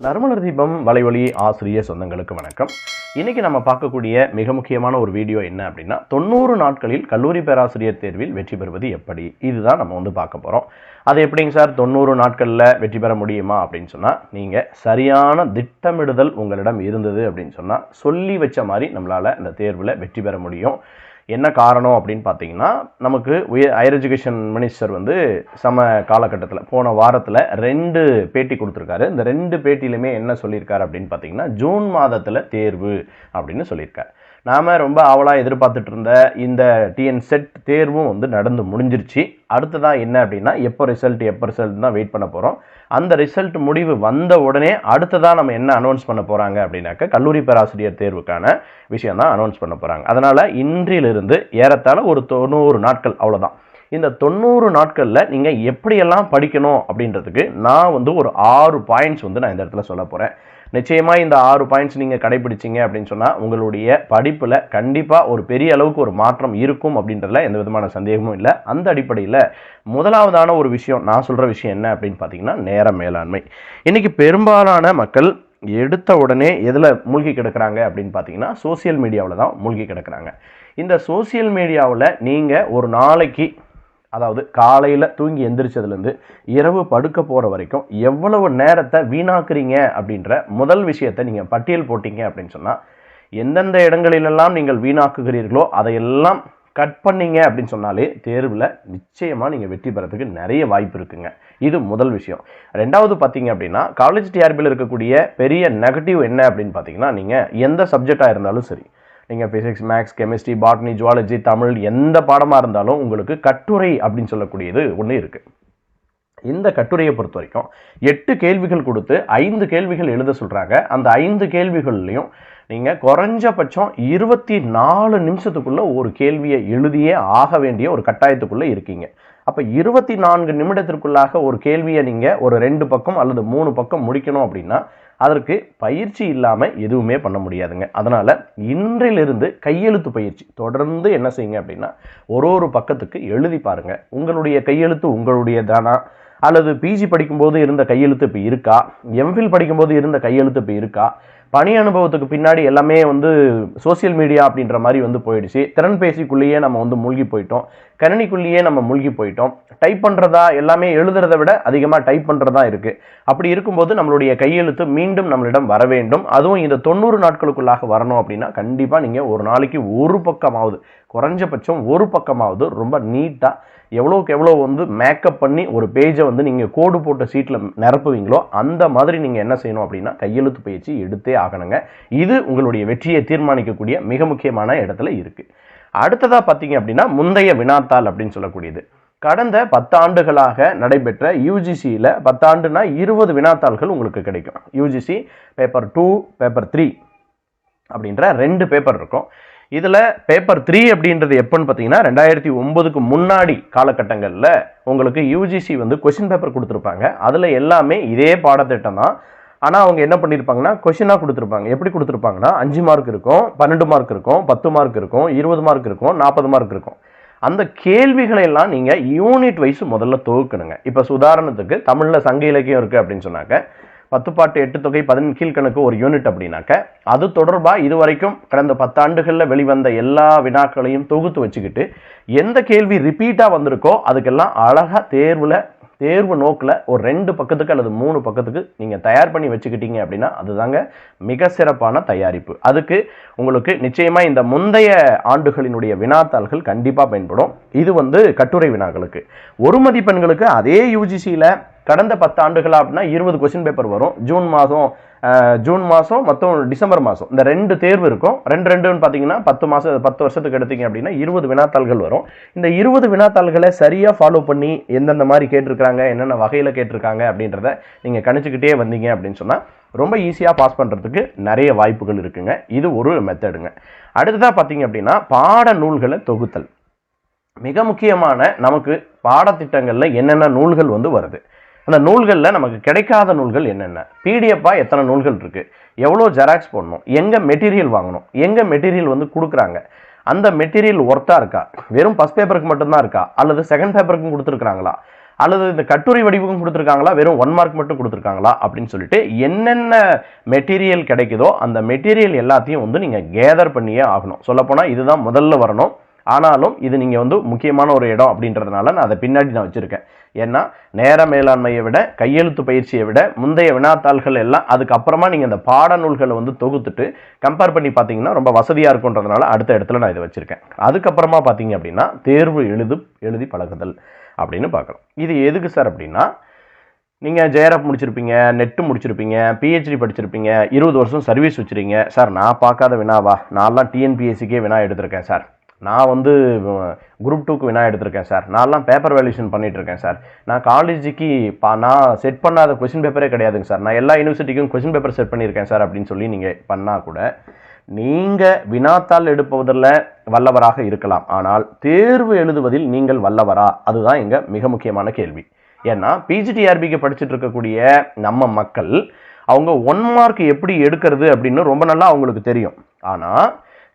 நறுமலர் தீபம் வலைவழி ஆசிரியர் சொந்தங்களுக்கு வணக்கம். இன்னைக்கு நம்ம பார்க்கக்கூடிய மிக முக்கியமான ஒரு வீடியோ என்ன அப்படின்னா 90 நாட்களில் கல்லூரி பேராசிரியர் தேர்வில் வெற்றி பெறுவது எப்படி, இதுதான் நம்ம பார்க்க போகிறோம். அது எப்படிங்க சார் 90 நாட்களில் வெற்றி பெற முடியுமா அப்படின்னு சொன்னால், நீங்கள் சரியான திட்டமிடுதல் உங்களிடம் இருந்தது அப்படின்னு சொன்னால் சொல்லி வச்ச மாதிரி நம்மளால் அந்த தேர்வில் வெற்றி பெற முடியும். என்ன காரணம் அப்படின்னு பார்த்தீங்கன்னா, நமக்கு ஹையர் எஜுகேஷன் மினிஸ்டர் சம காலகட்டத்தில் போன வாரத்தில் 2 பேட்டி கொடுத்துருக்காரு. இந்த 2 பேட்டியிலுமே என்ன சொல்லியிருக்காரு அப்படின்னு பார்த்தீங்கன்னா, ஜூன் மாதத்தில் தேர்வு அப்படின்னு சொல்லியிருக்காரு. நாம் ரொம்ப ஆவலாக எதிர்பார்த்துட்டு இருந்த இந்த டிஎன் செட் தேர்வும் நடந்து முடிஞ்சிருச்சு. அடுத்ததான் என்ன அப்படின்னா, எப்போ ரிசல்ட் தான் வெயிட் பண்ண போகிறோம். அந்த ரிசல்ட் முடிவு வந்த உடனே அடுத்ததான் நம்ம என்ன அனௌன்ஸ் பண்ண போகிறாங்க அப்படின்னாக்க, கல்லூரி பேராசிரியர் தேர்வுக்கான விஷயம் தான் அனௌன்ஸ் பண்ண போகிறாங்க. அதனால் இன்றிலிருந்து ஏறத்தாழ ஒரு 90 நாட்கள் அவ்வளோதான். இந்த 90 நாட்களில் நீங்கள் எப்படியெல்லாம் படிக்கணும் அப்படின்றதுக்கு நான் ஒரு 6 பாயிண்ட்ஸ் நான் இந்த இடத்துல சொல்ல போகிறேன். நிச்சயமாக இந்த 6 பாயிண்ட்ஸ் நீங்கள் கடைபிடிச்சிங்க அப்படின்னு சொன்னால் உங்களுடைய படிப்பில் கண்டிப்பாக ஒரு பெரிய அளவுக்கு ஒரு மாற்றம் இருக்கும் அப்படின்றதுல எந்த விதமான சந்தேகமும் இல்லை. அந்த அடிப்படையில் முதலாவதான ஒரு விஷயம், நான் சொல்கிற விஷயம் என்ன அப்படின்னு பார்த்தீங்கன்னா, நேர மேலாண்மை. இன்றைக்கி பெரும்பாலான மக்கள் எடுத்த உடனே எதில் மூழ்கி கிடக்கிறாங்க அப்படின்னு பார்த்தீங்கன்னா, சோசியல் மீடியாவில் தான் மூழ்கி கிடக்கிறாங்க. இந்த சோசியல் மீடியாவில் நீங்கள் ஒரு நாளைக்கு, அதாவது காலையில் தூங்கி எந்திரிச்சதுலேருந்து இரவு படுக்க போகிற வரைக்கும் எவ்வளவு நேரத்தை வீணாக்குறீங்க அப்படின்ற முதல் விஷயத்தை நீங்கள் பட்டியல் போட்டிங்க அப்படின்னு சொன்னால், எந்தெந்த இடங்களிலெல்லாம் நீங்கள் வீணாக்குகிறீர்களோ அதையெல்லாம் கட் பண்ணிங்க அப்படின்னு சொன்னாலே தேர்வில் நிச்சயமாக நீங்கள் வெற்றி பெறத்துக்கு நிறைய வாய்ப்பு இருக்குங்க. இது முதல் விஷயம். ரெண்டாவது பார்த்தீங்க அப்படின்னா, காலேஜ் டிஆர்பியில் இருக்கக்கூடிய பெரிய நெகட்டிவ் என்ன அப்படின்னு பார்த்தீங்கன்னா, நீங்கள் எந்த சப்ஜெக்டாக இருந்தாலும் சரி, நீங்கள் physics, maths, chemistry, botany, zoology, Tamil எந்த பாடமாக இருந்தாலும் உங்களுக்கு கட்டுரை அப்படின்னு சொல்லக்கூடியது ஒன்று இருக்குது. இந்த கட்டுரையை பொறுத்த வரைக்கும் 8 கேள்விகள் கொடுத்து 5 கேள்விகள் எழுத சொல்கிறாங்க. அந்த 5 கேள்விகள்லையும் நீங்கள் குறைஞ்சபட்சம் 24 நிமிஷத்துக்குள்ளே ஒரு கேள்வியை எழுதியே ஆக வேண்டிய ஒரு கட்டாயத்துக்குள்ளே இருக்கீங்க. அப்போ 24 நிமிடத்திற்குள்ளாக ஒரு கேள்வியை நீங்கள் ஒரு 2 பக்கம் அல்லது 3 பக்கம் முடிக்கணும் அப்படின்னா அதற்கு பயிற்சி இல்லாமல் எதுவுமே பண்ண முடியாதுங்க. அதனால் இன்றிலிருந்து கையெழுத்து பயிற்சி தொடர்ந்து என்ன செய்யுங்க அப்படின்னா, ஒரு பக்கத்துக்கு எழுதி பாருங்கள். உங்களுடைய கையெழுத்து உங்களுடைய தானா, அல்லது பிஜி படிக்கும்போது இருந்த கையெழுத்து இப்போ இருக்கா, எம்ஃபில் படிக்கும்போது இருந்த கையெழுத்து இப்போ இருக்கா, பணி அனுபவத்துக்கு பின்னாடி எல்லாமே சோசியல் மீடியா அப்படின்ற மாதிரி போயிடுச்சு. திறன்பேசிக்குள்ளேயே நம்ம மூழ்கி போயிட்டோம், கணினிக்குள்ளேயே நம்ம மூழ்கி போயிட்டோம். டைப் பண்ணுறதா எல்லாமே எழுதுறதை விட அதிகமாக டைப் பண்ணுறதா இருக்குது. அப்படி இருக்கும்போது நம்மளுடைய கையெழுத்து மீண்டும் நம்மளிடம் வர வேண்டும். அதுவும் இந்த 90 நாட்களுக்குள்ளாக வரணும் அப்படின்னா கண்டிப்பாக நீங்கள் ஒரு நாளைக்கு ஒரு பக்கமாவது, குறைஞ்சபட்சம் ஒரு பக்கமாவது ரொம்ப நீட்டாக எவ்வளோக்கு எவ்வளோ மேக்கப் பண்ணி ஒரு பேஜை நீங்கள் கோடு போட்ட சீட்டில் நிரப்புவீங்களோ அந்த மாதிரி நீங்கள் என்ன செய்யணும் அப்படின்னா கையெழுத்து பயிற்சி எடுத்தே ஆகணுங்க. இது உங்களுடைய வெற்றியை தீர்மானிக்கக்கூடிய மிக முக்கியமான இடத்துல இருக்குது. அடுத்ததாக பார்த்தீங்க அப்படின்னா, முந்தைய வினாத்தாள் அப்படின்னு சொல்லக்கூடியது. கடந்த 10 ஆண்டுகளாக நடைபெற்ற யூஜிசியில் 10 ஆண்டுனா 20 வினாத்தாள்கள் உங்களுக்கு கிடைக்கும். யூஜிசி பேப்பர் 2, பேப்பர் 3 அப்படின்ற 2 பேப்பர் இருக்கும். இதில் பேப்பர் 3 அப்படின்றது எப்போன்னு பார்த்தீங்கன்னா 2009க்கு முன்னாடி காலகட்டங்களில் உங்களுக்கு யூஜிசி கொஷின் பேப்பர் கொடுத்துருப்பாங்க. அதில் எல்லாமே இதே பாடத்திட்டம் தான். ஆனால் அவங்க என்ன பண்ணியிருப்பாங்கன்னா கொஷினாக கொடுத்துருப்பாங்க. எப்படி கொடுத்துருப்பாங்கன்னா 5 மார்க் இருக்கும், 12 மார்க் இருக்கும், 10 மார்க் இருக்கும், 20 மார்க் இருக்கும், 40 மார்க் இருக்கும். அந்த கேள்விகளை எல்லாம் நீங்கள் யூனிட் வைஸ் முதல்ல தொகுக்கணுங்க. இப்போ உதாரணத்துக்கு தமிழில் சங்க இலக்கியம் இருக்குது அப்படின்னு சொன்னாக்க 10 பாட்டு 8 தொகை 10 கீழ்கணக்கு ஒரு யூனிட் அப்படின்னாக்க அது தொடர்பாக இதுவரைக்கும் கடந்த 10 ஆண்டுகளில் வெளிவந்த எல்லா வினாக்களையும் தொகுத்து வச்சுக்கிட்டு எந்த கேள்வி ரிப்பீட்டாக வந்திருக்கோ அதுக்கெல்லாம் அழகாக தேர்வு நோக்கில் ஒரு 2 பக்கத்துக்கு அல்லது 3 பக்கத்துக்கு நீங்கள் தயார் பண்ணி வச்சுக்கிட்டீங்க அப்படின்னா அதுதாங்க மிக சிறப்பான தயாரிப்பு. அதுக்கு உங்களுக்கு நிச்சயமாக இந்த முந்தைய ஆண்டுகளினுடைய வினாத்தாள்கள் கண்டிப்பாக பயன்படும். இது கட்டுரை வினாக்களுக்கு. ஒரு மதிப்பெண்களுக்கு அதே யூஜிசியில் கடந்த 10 ஆண்டுகளா அப்படின்னா 20 கொஸ்டின் பேப்பர் வரும். ஜூன் மாதம் மொத்தம் டிசம்பர் மாதம் இந்த 2 தேர்வு இருக்கும். 2 பார்த்தீங்கன்னா 10 வருஷத்துக்கு எடுத்தீங்க அப்படின்னா 20 வினாத்தாள்கள் வரும். இந்த 20 வினாத்தாள்களை சரியாக ஃபாலோ பண்ணி எந்தெந்த மாதிரி கேட்டிருக்காங்க, என்னென்ன வகையில் கேட்டிருக்காங்க அப்படின்றத நீங்கள் கணிச்சுக்கிட்டே வந்தீங்க அப்படின்னு சொன்னால் ரொம்ப ஈஸியாக பாஸ் பண்ணுறதுக்கு நிறைய வாய்ப்புகள் இருக்குங்க. இது ஒரு மெத்தடுங்க. அடுத்ததாக பார்த்தீங்க அப்படின்னா, பாட நூல்களை தொகுத்தல். மிக முக்கியமான நமக்கு பாடத்திட்டங்களில் என்னென்ன நூல்கள் வருது, அந்த நூல்களில் நமக்கு கிடைக்காத நூல்கள் என்னென்ன, பிடிஎஃபாக எத்தனை நூல்கள் இருக்குது, எவ்வளோ ஜெராக்ஸ் போடணும், எங்கே மெட்டீரியல் வாங்கணும், எங்கே மெட்டீரியல் கொடுக்குறாங்க, அந்த மெட்டீரியல் ஒர்த்தாக இருக்கா, வெறும் ஃபஸ்ட் பேப்பருக்கு மட்டும்தான் இருக்கா அல்லது செகண்ட் பேப்பருக்கும் கொடுத்துருக்குறாங்களா, அல்லது இந்த கட்டுரை வடிவம் கொடுத்துருக்காங்களா, வெறும் 1 மார்க் மட்டும் கொடுத்துருக்காங்களா அப்படின்னு சொல்லிட்டு என்னென்ன மெட்டீரியல் கிடைக்குதோ அந்த மெட்டீரியல் எல்லாத்தையும் வந்து நீங்கள் கேதர் பண்ணியே ஆகணும். சொல்லப்போனால் இதுதான் முதல்ல வரணும். ஆனாலும் இது நீங்கள் வந்து முக்கியமான ஒரு இடம் அப்படின்றதுனால நான் அதை பின்னாடி நான் வச்சுருக்கேன். ஏன்னா நேர மேலாண்மையை விட, கையெழுத்து பயிற்சியை விட முந்தைய வினாத்தாள்கள் எல்லாம் அதுக்கப்புறமா நீங்கள் இந்த பாடநூல்களை வந்து தொகுத்துட்டு கம்பேர் பண்ணி பார்த்தீங்கன்னா ரொம்ப வசதியாக இருக்குன்றதுனால அடுத்த இடத்துல நான் இதை வச்சுருக்கேன். அதுக்கப்புறமா பார்த்தீங்க அப்படின்னா தேர்வு எழுதி பழகுதல் அப்படின்னு பார்க்கலாம். இது எதுக்கு சார் அப்படின்னா, நீங்கள் ஜேஆர்எஃப் முடிச்சிருப்பீங்க, நெட்டு முடிச்சிருப்பீங்க, பிஹெச்டி படிச்சிருப்பீங்க, 20 வருஷம் சர்வீஸ் வச்சுருக்கீங்க. சார் நான் பார்க்காத வினாவா, நான்லாம் டிஎன்பிஎஸ்சிக்கே வினா எடுத்திருக்கேன் சார், நான் வந்து குரூப் 2க்கு வினா எடுத்திருக்கேன் சார், நான்லாம் பேப்பர் வேல்யூஷன் பண்ணிட்டு இருக்கேன் சார், நான் காலேஜுக்கு நான் செட் பண்ணாத கொஸ்டின் பேப்பரே கிடையாதுங்க சார், நான் எல்லா யூனிவர்சிட்டிக்கும் கொஸ்டின் பேப்பர் செட் பண்ணியிருக்கேன் சார் அப்படின்னு சொல்லி நீங்கள் பண்ணால் கூட நீங்கள் வினாத்தாள் எடுப்பதில் வல்லவராக இருக்கலாம். ஆனால் தேர்வு எழுதுவதில் நீங்கள் வல்லவரா? அதுதான் இங்கே மிக முக்கியமான கேள்வி. ஏன்னா பிஜிடிஆர்பிக்கு படிச்சுட்டு இருக்கக்கூடிய நம்ம மக்கள் அவங்க 1 மார்க் எப்படி எடுக்கிறது அப்படின்னு ரொம்ப நல்லா அவங்களுக்கு தெரியும். ஆனால்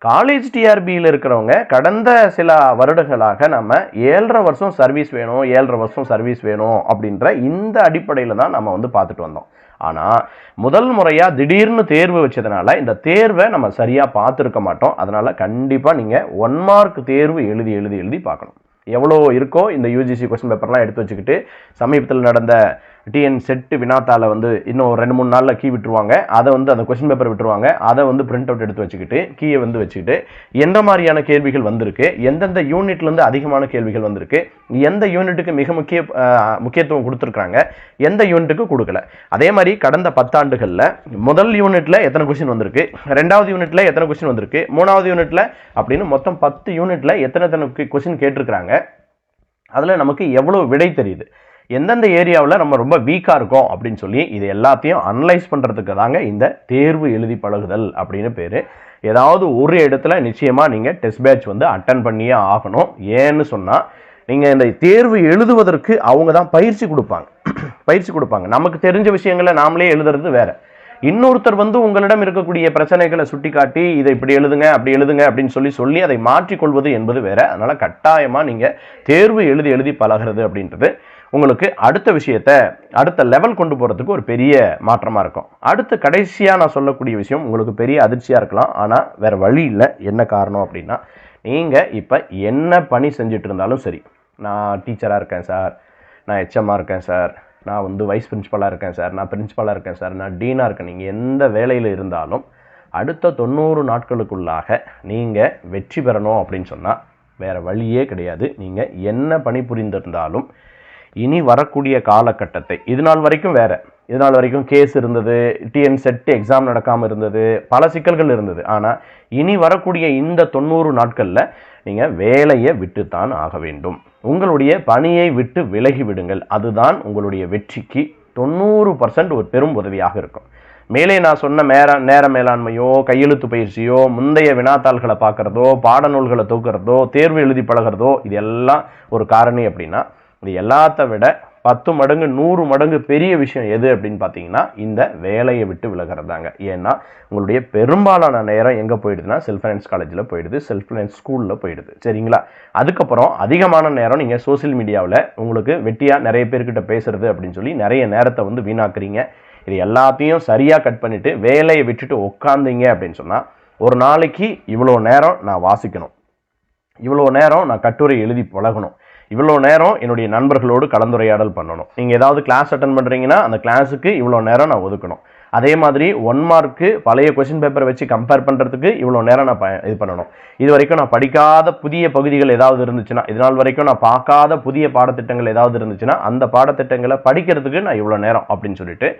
காலேஜ் டிஆர்பியில் இருக்கிறவங்க கடந்த சில வருடங்களாக நம்ம 7.5 வருஷம் சர்வீஸ் வேணும், 7.5 வருஷம் சர்வீஸ் வேணும் அப்படின்ற இந்த அடிப்படையில் தான் நம்ம வந்து பார்த்துட்டு வந்தோம். ஆனால் முதல் முறையாக திடீர்னு தேர்வு வச்சதுனால இந்த தேர்வை நம்ம சரியாக பார்த்துருக்க மாட்டோம். அதனால் கண்டிப்பாக நீங்கள் 1 மார்க் தேர்வு எழுதி பார்க்கணும். எவ்வளோ இருக்கோ இந்த யூஜிசி கொஸ்டின் பேப்பர்லாம் எடுத்து வச்சுக்கிட்டு சமீபத்தில் நடந்த டிஎன் செட்டு வினாத்தாளை வந்து இன்னும் 2-3 நாளில் கீ விட்டுருவாங்க. அதை வந்து அந்த கொஸ்டின் பேப்பர் விட்டுருவாங்க. அதை வந்து பிரிண்ட் அவுட் எடுத்து வச்சுக்கிட்டு கீயை வந்து வச்சுக்கிட்டு எந்த மாதிரியான கேள்விகள் வந்திருக்கு, எந்தெந்த யூனிட்லேருந்து அதிகமான கேள்விகள் வந்திருக்கு, எந்த யூனிட்டுக்கு மிக முக்கியத்துவம் கொடுத்துருக்காங்க, எந்த யூனிட்டுக்கு கொடுக்கல. அதே மாதிரி கடந்த 10 ஆண்டுகளில் முதல் யூனிட்டில் எத்தனை கொஸ்டின் வந்திருக்கு, 2வது யூனிட்டில் எத்தனை கொஸ்டின் வந்திருக்கு, 3வது யூனிட்டில் அப்படின்னு மொத்தம் 10 யூனிட்டில் எத்தனை கொஸ்டின் கேட்டிருக்கிறாங்க, அதில் நமக்கு எவ்வளோ விடை தெரியுது, எந்தெந்த ஏரியாவில் நம்ம ரொம்ப வீக்காக இருக்கோம் அப்படின்னு சொல்லி இது எல்லாத்தையும் அனலைஸ் பண்ணுறதுக்கு தாங்க இந்த தேர்வு எழுதி பழகுதல் அப்படின்னு பேர். ஏதாவது ஒரு இடத்துல நிச்சயமாக நீங்கள் டெஸ்ட் பேட்ச் வந்து அட்டன் பண்ணியே ஆகணும். ஏன்னு சொன்னால் நீங்கள் இந்த தேர்வு எழுதுவதற்கு அவங்க தான் பயிற்சி கொடுப்பாங்க. நமக்கு தெரிஞ்ச விஷயங்களை நாமளே எழுதுறது வேற. இன்னொருத்தர் வந்து உங்களிடம் இருக்கக்கூடிய பிரச்சனைகளை சுட்டி காட்டி இதை இப்படி எழுதுங்க அப்படி எழுதுங்க அப்படின்னு சொல்லி அதை மாற்றிக்கொள்வது என்பது வேற. அதனால கட்டாயமாக நீங்கள் தேர்வு எழுதி பழகிறது அப்படின்றது உங்களுக்கு அடுத்த லெவல் கொண்டு போகிறதுக்கு ஒரு பெரிய மாற்றமாக இருக்கும். அடுத்து கடைசியாக நான் சொல்லக்கூடிய விஷயம் உங்களுக்கு பெரிய அதிர்ச்சியாக இருக்கலாம். ஆனால் வேறு வழி இல்லை. என்ன காரணம் அப்படின்னா, நீங்கள் இப்போ என்ன பணி செஞ்சுட்டு இருந்தாலும் சரி, நான் டீச்சராக இருக்கேன் சார், நான் ஹெச்எம்மாக இருக்கேன் சார், நான் வந்து வைஸ் பிரின்சிபலாக இருக்கேன் சார், நான் பிரின்சிபலாக இருக்கேன் சார், நான் டீனாக இருக்கேன், நீங்கள் எந்த வேலையில் இருந்தாலும் அடுத்த 90 நாட்களுக்குள்ளாக நீங்கள் வெற்றி பெறணும் அப்படின்னு சொன்னால் வேறு வழியே கிடையாது. நீங்கள் என்ன பணி புரிந்திருந்தாலும் இனி வரக்கூடிய காலகட்டத்தை, இது நாள் வரைக்கும் கேஸ் இருந்தது, டிஎன் செட் எக்ஸாம் நடக்காமல் இருந்தது, பல சிக்கல்கள் இருந்தது. ஆனால் இனி வரக்கூடிய இந்த 90 நாட்களில் நீங்கள் வேலையை விட்டுத்தான் ஆக வேண்டும். உங்களுடைய பணியை விட்டு விலகி விடுங்கள். அதுதான் உங்களுடைய வெற்றிக்கு 90% ஒரு பெரும் உதவியாக இருக்கும். மேலே நான் சொன்ன நேர மேலாண்மையோ, கையெழுத்து பயிற்சியோ, முந்தைய வினாத்தாள்களை பார்க்குறதோ, பாடநூல்களை தூக்குறதோ, தேர்வு எழுதி பழகிறதோ, இது எல்லாம் ஒரு காரணி. அப்படின்னா இது எல்லாத்த விட 10 மடங்கு 100 மடங்கு பெரிய விஷயம் எது அப்படின்னு பார்த்தீங்கன்னா இந்த வேலையை விட்டு விலகிறதாங்க. ஏன்னா உங்களுடைய பெரும்பாலான நேரம் எங்கே போயிடுதுன்னா செல்ஃப் ஃபைனான்ஸ் காலேஜில் போயிடுது, செல்ஃப் ஃபைனான்ஸ் ஸ்கூலில் போயிடுது. சரிங்களா? அதுக்கப்புறம் அதிகமான நேரம் நீங்கள் சோசியல் மீடியாவில் உங்களுக்கு வெட்டியாக நிறைய பேர்கிட்ட பேசுறது அப்படின்னு சொல்லி நிறைய நேரத்தை வந்து வீணாக்குறீங்க. இது எல்லாத்தையும் சரியாக கட் பண்ணிவிட்டு வேலையை விட்டுட்டு உட்காந்தீங்க அப்படின்னு சொன்னால், ஒரு நாளைக்கு இவ்வளோ நேரம் நான் வாசிக்கணும், இவ்வளோ நேரம் நான் கட்டுரை எழுதி பழகணும், இவ்வளோ நேரம் என்னுடைய நண்பர்களோடு கலந்துரையாடல் பண்ணணும், நீங்கள் ஏதாவது கிளாஸ் அட்டன் பண்ணுறீங்கன்னா அந்த கிளாஸுக்கு இவ்வளோ நேரம் நான் ஒதுக்கணும், அதே மாதிரி 1 மார்க்கு பழைய கொஸ்டின் பேப்பரை வச்சு கம்பேர் பண்ணுறதுக்கு இவ்வளோ நேரம் நான் இது பண்ணணும், இது வரைக்கும் நான் படிக்காத புதிய பகுதிகள் ஏதாவது இருந்துச்சுன்னா, இது நாள் வரைக்கும் நான் பார்க்காத புதிய பாடத்திட்டங்கள் ஏதாவது இருந்துச்சுன்னா அந்த பாடத்திட்டங்களை படிக்கிறதுக்கு நான் இவ்வளோ நேரம் அப்படின்னு சொல்லிட்டு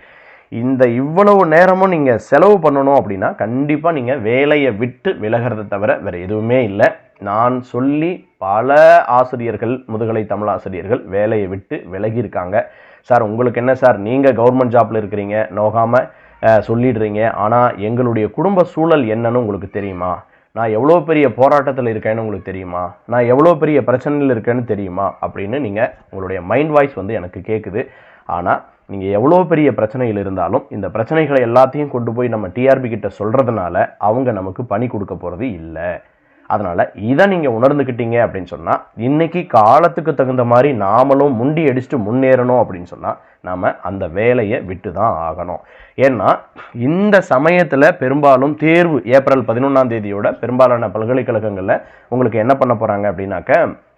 இவ்வளவு நேரமும் நீங்கள் செலவு பண்ணணும். அப்படின்னா கண்டிப்பாக நீங்கள் வேலையை விட்டு விலகிறத தவிர வேறு எதுவுமே இல்லை. நான் சொல்லி பல ஆசிரியர்கள், முதுகலை தமிழ் ஆசிரியர்கள் வேலையை விட்டு விலகியிருக்காங்க. சார் உங்களுக்கு என்ன சார், நீங்கள் கவர்மெண்ட் ஜாப்பில் இருக்கிறீங்க, நோகாமல் சொல்லிடுறீங்க, ஆனால் எங்களுடைய குடும்ப சூழல் என்னன்னு உங்களுக்கு தெரியுமா, நான் எவ்வளோ பெரிய போராட்டத்தில் இருக்கேன்னு உங்களுக்கு தெரியுமா, நான் எவ்வளோ பெரிய பிரச்சனையில் இருக்கேன்னு தெரியுமா அப்படின்னு நீங்கள் உங்களுடைய மைண்ட் வாய்ஸ் வந்து எனக்கு கேட்குது. ஆனால் நீங்கள் எவ்வளோ பெரிய பிரச்சனையில் இருந்தாலும் இந்த பிரச்சனைகளை எல்லாத்தையும் கொண்டு போய் நம்ம டிஆர்பி கிட்ட சொல்கிறதுனால அவங்க நமக்கு பணி கொடுக்க போகிறது இல்லை. அதனால் இதை நீங்கள் உணர்ந்துக்கிட்டீங்க அப்படின்னு சொன்னால் இன்றைக்கி காலத்துக்கு தகுந்த மாதிரி நாமளும் முண்டி அடிச்சுட்டு முன்னேறணும் அப்படின்னு சொன்னால் நாம் அந்த வேலையை விட்டு தான் ஆகணும். ஏன்னா இந்த சமயத்தில் பெரும்பாலும் தேர்வு ஏப்ரல் 11ஆம் தேதியோட பெரும்பாலான பல்கலைக்கழகங்களில் உங்களுக்கு என்ன பண்ண போகிறாங்க அப்படின்னாக்க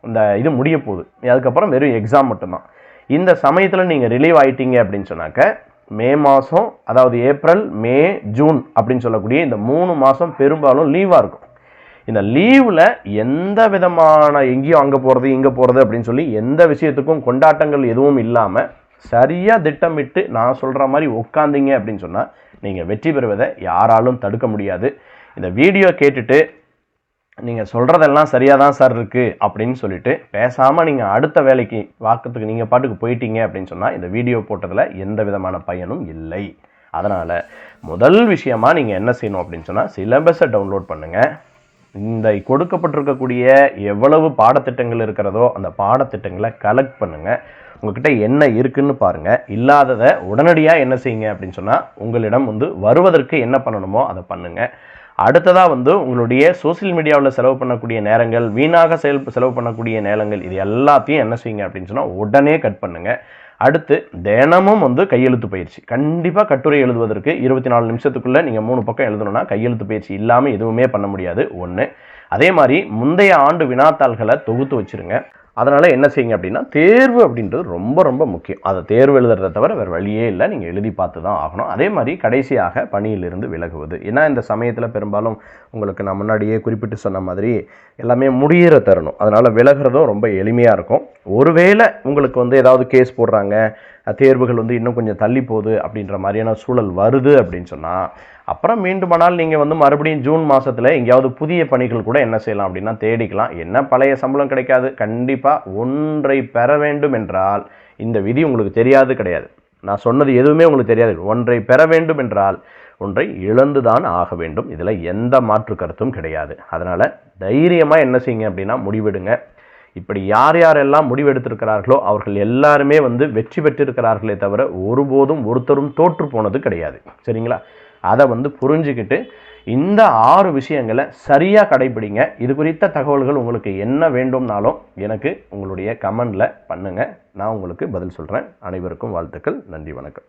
இந்த இது முடிய போகுது. அதுக்கப்புறம் வெறும் எக்ஸாம் மட்டும்தான். இந்த சமயத்தில் நீங்கள் ரிலீவ் ஆகிட்டீங்க அப்படின்னு சொன்னாக்க மே மாதம், அதாவது ஏப்ரல், மே, ஜூன் அப்படின்னு சொல்லக்கூடிய இந்த 3 மாதம் பெரும்பாலும் லீவாக இருக்கும். இந்த லீவில் எந்த விதமான எங்கேயும் அங்கே போகிறது இங்கே போகிறது அப்படின்னு சொல்லி எந்த விஷயத்துக்கும் கொண்டாட்டங்கள் எதுவும் இல்லாமல் சரியாக திட்டமிட்டு நான் சொல்கிற மாதிரி உட்காந்திங்க அப்படின்னு சொன்னால் நீங்கள் வெற்றி பெறுவதை யாராலும் தடுக்க முடியாது. இந்த வீடியோ கேட்டுட்டு நீங்கள் சொல்கிறதெல்லாம் சரியாக தான் சார் இருக்குது அப்படின்னு சொல்லிட்டு பேசாமல் நீங்கள் அடுத்த வேலைக்கு வாக்கத்துக்கு நீங்கள் பாட்டுக்கு போயிட்டீங்க அப்படின்னு சொன்னால் இந்த வீடியோ போட்டதில் எந்த விதமான பயனும் இல்லை. அதனால் முதல் விஷயமாக நீங்கள் என்ன செய்யணும் அப்படின்னு சொன்னால் சிலபஸை டவுன்லோட் பண்ணுங்கள். இந்த கொடுக்கப்பட்டிருக்கக்கூடிய எவ்வளவு பாடத்திட்டங்கள் இருக்கிறதோ அந்த பாடத்திட்டங்களை கலெக்ட் பண்ணுங்கள். உங்கள்கிட்ட என்ன இருக்குன்னு பாருங்கள். இல்லாததை உடனடியாக என்ன செய்யுங்க அப்படின்னு சொன்னால் உங்களிடம் வருவதற்கு என்ன பண்ணணுமோ அதை பண்ணுங்கள். அடுத்ததாக உங்களுடைய சோசியல் மீடியாவில் செலவு பண்ணக்கூடிய நேரங்கள், வீணாக செலவு பண்ணக்கூடிய நேரங்கள், இது எல்லாத்தையும் என்ன செய்யுங்க அப்படின்னு சொன்னால் உடனே கட் பண்ணுங்கள். அடுத்து தினமும் கையெழுத்து பயிற்சி. கண்டிப்பாக கட்டுரை எழுதுவதற்கு 24 நிமிஷத்துக்குள்ளே நீங்கள் 3 பக்கம் எழுதணும்னா கையெழுத்து பயிற்சி இல்லாமல் எதுவுமே பண்ண முடியாது. ஒன்று. அதே மாதிரி முந்தைய ஆண்டு வினாத்தாள்களை தொகுத்து வச்சுருங்க. அதனால் என்ன செய்யுங்க அப்படின்னா தேர்வு அப்படின்றது ரொம்ப ரொம்ப முக்கியம். அதை தேர்வு எழுதுறதை தவிர வேறு வழியே இல்லை, நீங்கள் எழுதி பார்த்து தான் ஆகணும். அதே மாதிரி கடைசியாக பணியிலிருந்து விலகுவது. ஏன்னா இந்த சமயத்தில் பெரும்பாலும் உங்களுக்கு நான் முன்னாடியே குறிப்பிட்டு சொன்ன மாதிரி எல்லாமே முடிகிற தரணும். அதனால் விலகிறதும் ரொம்ப எளிமையாக இருக்கும். ஒருவேளை உங்களுக்கு ஏதாவது கேஸ் போடுறாங்க, தேர்வுகள் இன்னும் கொஞ்சம் தள்ளி போகுது அப்படின்ற மாதிரியான சூழல் வருது அப்படின்னு சொன்னால் அப்புறம் மீண்டுமானால் நீங்கள் மறுபடியும் ஜூன் மாதத்தில் எங்கேயாவது புதிய பணிகள் கூட என்ன செய்யலாம் அப்படின்னா தேடிக்கலாம். என்ன பழைய சம்பளம் கிடைக்காது. கண்டிப்பாக ஒன்றை பெற வேண்டும் என்றால் இந்த விதி உங்களுக்கு தெரியாது கிடையாது. நான் சொன்னது எதுவுமே உங்களுக்கு தெரியாது. ஒன்றை பெற வேண்டும் என்றால் ஒன்றை இழந்துதான் ஆக வேண்டும். இதில் எந்த மாற்று கருத்தும் கிடையாது. அதனால் தைரியமாக என்ன செய்யுங்க அப்படின்னா முடிவெடுங்க. இப்படி யார் யாரெல்லாம் முடிவெடுத்திருக்கிறார்களோ அவர்கள் எல்லாருமே வெற்றி பெற்றிருக்கிறார்களே தவிர ஒருபோதும் ஒருத்தரும் தோற்று போனது கிடையாது. சரிங்களா? அதை புரிஞ்சுக்கிட்டு இந்த 6 விஷயங்களை சரியாக கடைபிடிங்க. இது குறித்த தகவல்கள் உங்களுக்கு என்ன வேண்டும்னாலும் எனக்கு உங்களுடைய கமெண்டில் பண்ணுங்கள். நான் உங்களுக்கு பதில் சொல்கிறேன். அனைவருக்கும் வாழ்த்துக்கள். நன்றி, வணக்கம்.